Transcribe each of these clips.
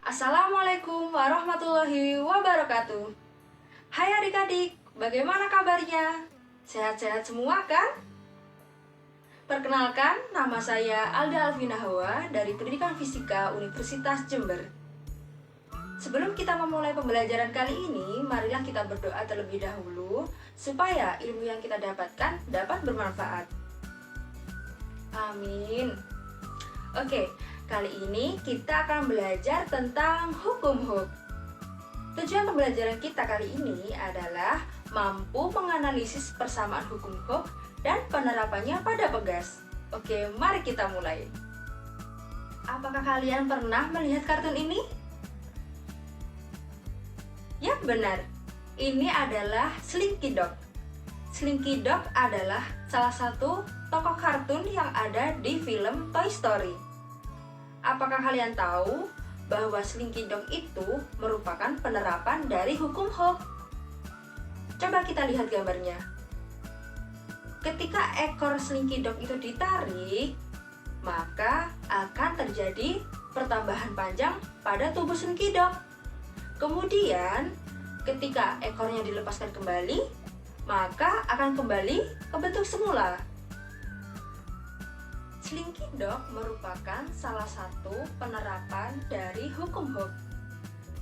Assalamualaikum warahmatullahi wabarakatuh. Hai adik-adik, bagaimana kabarnya? Sehat-sehat semua kan? Perkenalkan, nama saya Alda Alvina Hawa dari Pendidikan Fisika Universitas Jember. Sebelum kita memulai pembelajaran kali ini, marilah kita berdoa terlebih dahulu supaya ilmu yang kita dapatkan dapat bermanfaat. Amin. Oke, kali ini kita akan belajar tentang hukum Hooke. Tujuan pembelajaran kita kali ini adalah mampu menganalisis persamaan hukum Hooke dan penerapannya pada pegas. Oke, mari kita mulai. Apakah kalian pernah melihat kartun ini? Ya, benar. Ini adalah Slinky Dog. Slinky Dog adalah salah satu tokoh kartun yang ada di film Toy Story. Apakah kalian tahu bahwa Slinky Dog itu merupakan penerapan dari hukum Hooke? Coba kita lihat gambarnya. Ketika ekor Slinky Dog itu ditarik, maka akan terjadi pertambahan panjang pada tubuh Slinky Dog. Kemudian, ketika ekornya dilepaskan kembali, maka akan kembali ke bentuk semula. Slinky Dog merupakan salah satu penerapan dari hukum Hooke.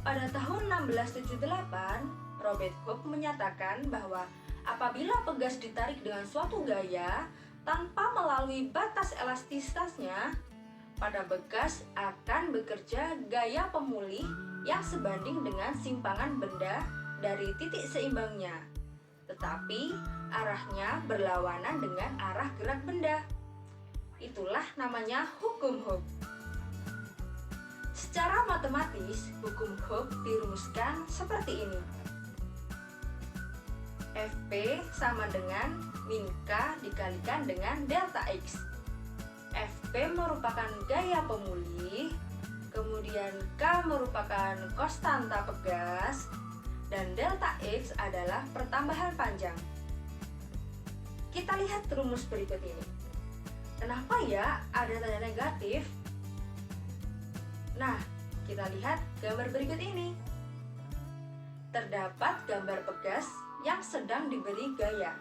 Pada tahun 1678, Robert Hooke menyatakan bahwa apabila pegas ditarik dengan suatu gaya tanpa melalui batas elastisitasnya, pada pegas akan bekerja gaya pemulih yang sebanding dengan simpangan benda dari titik seimbangnya, tetapi arahnya berlawanan dengan arah gerak benda. Itulah namanya hukum Hooke. Secara matematis, hukum Hooke dirumuskan seperti ini. Fp sama dengan min K dikalikan dengan delta X. Fp merupakan gaya pemulih, kemudian K merupakan konstanta pegas, dan delta X adalah pertambahan panjang. Kita lihat rumus berikut ini. Kenapa ya ada tanda negatif? Nah, kita lihat gambar berikut ini. Terdapat gambar pegas yang sedang diberi gaya.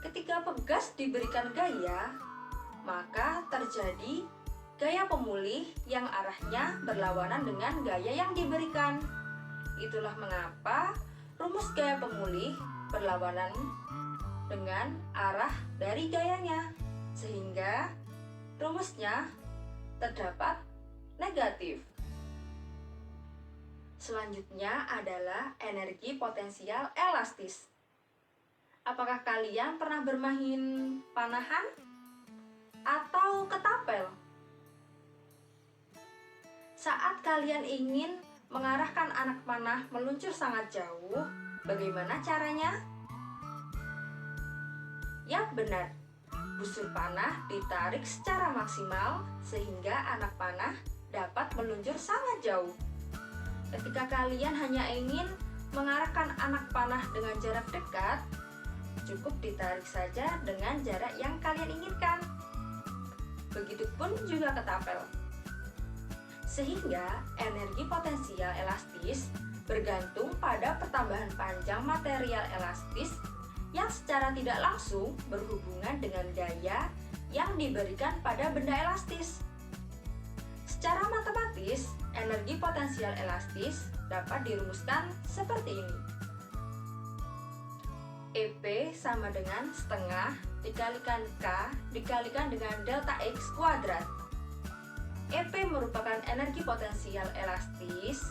Ketika pegas diberikan gaya, maka terjadi gaya pemulih yang arahnya berlawanan dengan gaya yang diberikan. Itulah mengapa rumus gaya pemulih berlawanan dengan arah dari gayanya, sehingga rumusnya terdapat negatif. Selanjutnya adalah energi potensial elastis. Apakah kalian pernah bermain panahan atau ketapel? Saat kalian ingin mengarahkan anak panah meluncur sangat jauh, bagaimana caranya? Ya, benar. Busur panah ditarik secara maksimal sehingga anak panah dapat meluncur sangat jauh. Ketika kalian hanya ingin mengarahkan anak panah dengan jarak dekat, cukup ditarik saja dengan jarak yang kalian inginkan. Begitupun juga ketapel. Sehingga energi potensial elastis bergantung pada pertambahan panjang material elastis yang secara tidak langsung berhubungan dengan gaya yang diberikan pada benda elastis. Secara matematis, energi potensial elastis dapat dirumuskan seperti ini. EP sama dengan setengah dikalikan K dikalikan dengan delta X kuadrat. EP merupakan energi potensial elastis,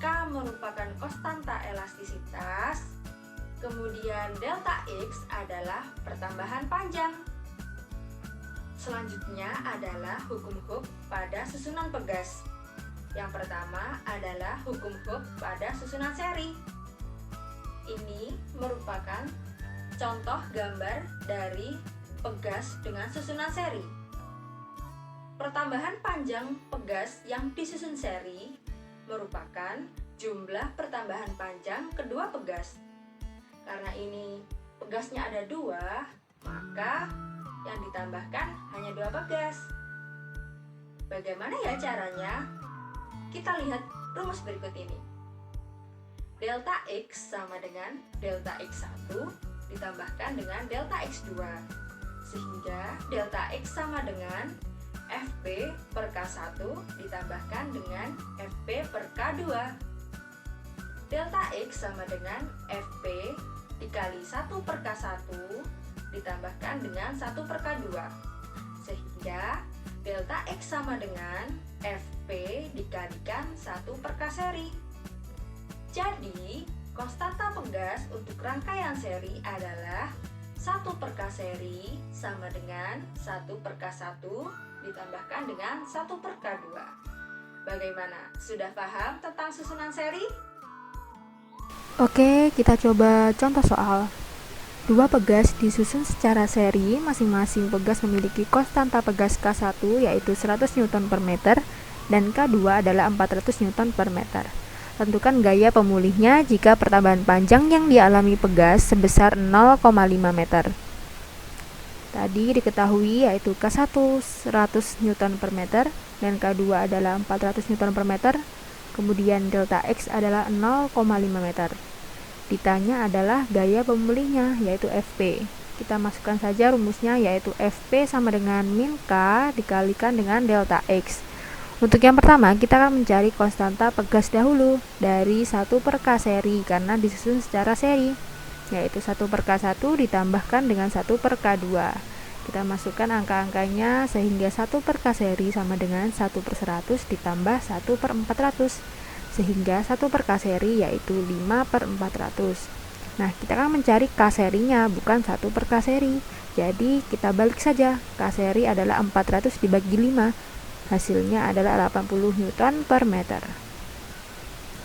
K merupakan konstanta elastisitas, kemudian delta X adalah pertambahan panjang. Selanjutnya adalah hukum Hooke pada susunan pegas. Yang pertama adalah hukum Hooke pada susunan seri. Ini merupakan contoh gambar dari pegas dengan susunan seri. Pertambahan panjang pegas yang disusun seri merupakan jumlah pertambahan panjang kedua pegas. Karena ini pegasnya ada 2, maka yang ditambahkan hanya 2 pegas. Bagaimana ya caranya? Kita lihat rumus berikut ini. Delta X sama dengan delta X1 ditambahkan dengan delta X2. Sehingga delta X sama dengan Fp per K1 ditambahkan dengan Fp per K2. Delta X sama dengan Fp dikali 1 per K1 ditambahkan dengan 1 per K2. Sehingga delta X sama dengan Fp dikalikan 1 per K seri. Jadi, konstanta pegas untuk rangkaian seri adalah 1 per K seri sama dengan 1 per K1 ditambahkan dengan 1 per K2. Bagaimana? Sudah paham tentang susunan seri? Oke, kita coba contoh soal. Dua pegas disusun secara seri, masing-masing pegas memiliki konstanta pegas K1 yaitu 100 Newton per meter dan K2 adalah 400 Newton per meter. Tentukan gaya pemulihnya jika pertambahan panjang yang dialami pegas sebesar 0,5 meter. Tadi diketahui yaitu K1 100 Newton per meter dan K2 adalah 400 Newton per meter, kemudian delta X adalah 0,5 meter. Ditanya adalah gaya pemulihnya yaitu Fp. Kita masukkan saja rumusnya yaitu Fp sama dengan min K dikalikan dengan delta X. Untuk yang pertama kita akan mencari konstanta pegas dahulu dari 1 per K seri karena disusun secara seri, yaitu 1 per K1 ditambahkan dengan 1 per K2. Kita masukkan angka-angkanya sehingga 1 per K seri sama dengan 1 per 100 ditambah 1 per 400. Sehingga 1 per K seri yaitu 5 per 400. Nah, kita akan mencari K serinya, bukan 1 per K seri. Jadi, kita balik saja. K seri adalah 400 dibagi 5. Hasilnya adalah 80 Newton per meter.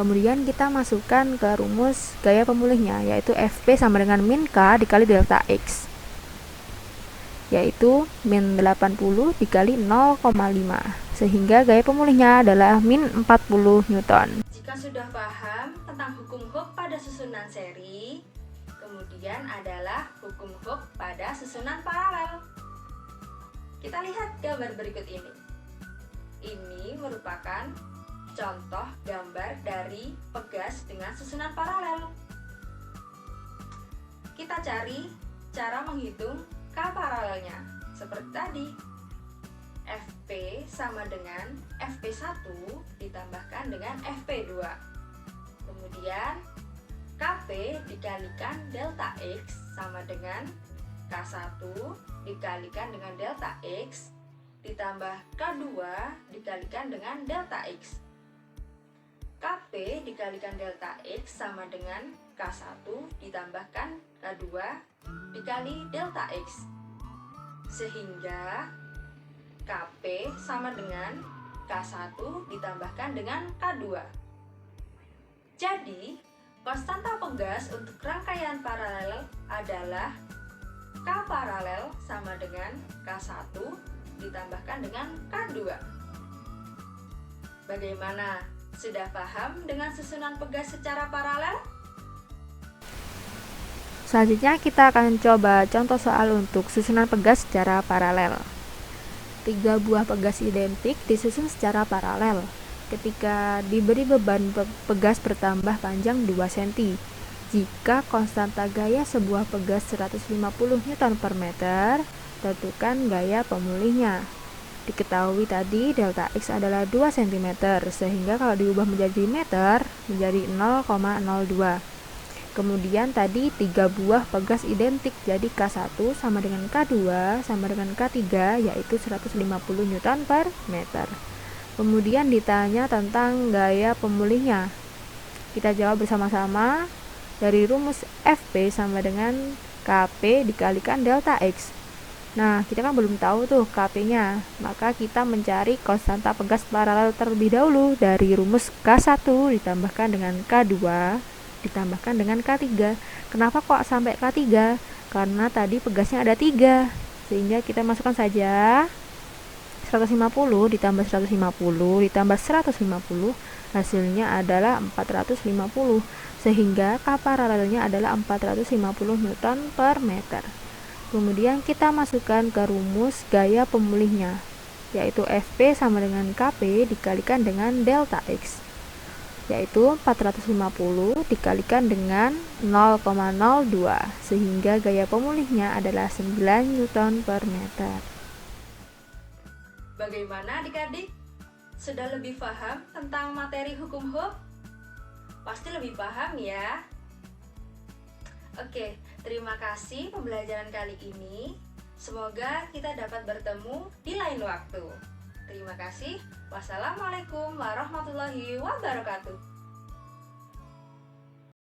Kemudian kita masukkan ke rumus gaya pemulihnya, yaitu Fp sama dengan min K dikali delta X. Yaitu min 80 dikali 0,5. Sehingga gaya pemulihnya adalah min 40 Newton. Jika sudah paham tentang hukum Hooke pada susunan seri, kemudian adalah hukum Hooke pada susunan paralel. Kita lihat gambar berikut ini. Ini merupakan contoh gambar dari pegas dengan susunan paralel. Kita cari cara menghitung K paralelnya. Seperti tadi, Fp sama dengan Fp1 ditambahkan dengan Fp2. Kemudian Kp dikalikan delta X sama dengan K1 dikalikan dengan delta X ditambah K2 dikalikan dengan delta X. Kp dikalikan delta X sama dengan K1 ditambahkan K2 dikali delta X. Sehingga Kp sama dengan K1 ditambahkan dengan K2. Jadi, konstanta pegas untuk rangkaian paralel adalah K paralel sama dengan K1 ditambahkan dengan K2. Bagaimana? Sudah paham dengan susunan pegas secara paralel? Selanjutnya kita akan coba contoh soal untuk susunan pegas secara paralel. 3 buah pegas identik disusun secara paralel. Ketika diberi beban pegas bertambah panjang 2 cm. Jika konstanta gaya sebuah pegas 150 Newton per meter, tentukan gaya pemulihnya. Diketahui tadi delta X adalah 2 cm, sehingga kalau diubah menjadi meter menjadi 0,02. Kemudian tadi 3 buah pegas identik, jadi K1 sama dengan K2 sama dengan K3 yaitu 150 Newton per meter. Kemudian ditanya tentang gaya pemulihnya. Kita jawab bersama-sama dari rumus Fp sama dengan Kp dikalikan delta X. Nah, kita kan belum tahu tuh Kp-nya, maka kita mencari konstanta pegas paralel terlebih dahulu dari rumus K1 ditambahkan dengan K2 ditambahkan dengan K3. Kenapa kok sampai K3? Karena tadi pegasnya ada 3, sehingga kita masukkan saja 1 150 ditambah 150 ditambah 150 hasilnya adalah 450, sehingga K paralelnya adalah 450 Newton per meter. Kemudian kita masukkan ke rumus gaya pemulihnya, yaitu Fp sama dengan Kp dikalikan dengan delta X, yaitu 450 dikalikan dengan 0,02, sehingga gaya pemulihnya adalah 9 Newton per meter. Bagaimana adik-adik? Sudah lebih paham tentang materi hukum Hooke? Pasti lebih paham ya? Oke, terima kasih pembelajaran kali ini. Semoga kita dapat bertemu di lain waktu. Terima kasih. Wassalamualaikum warahmatullahi wabarakatuh.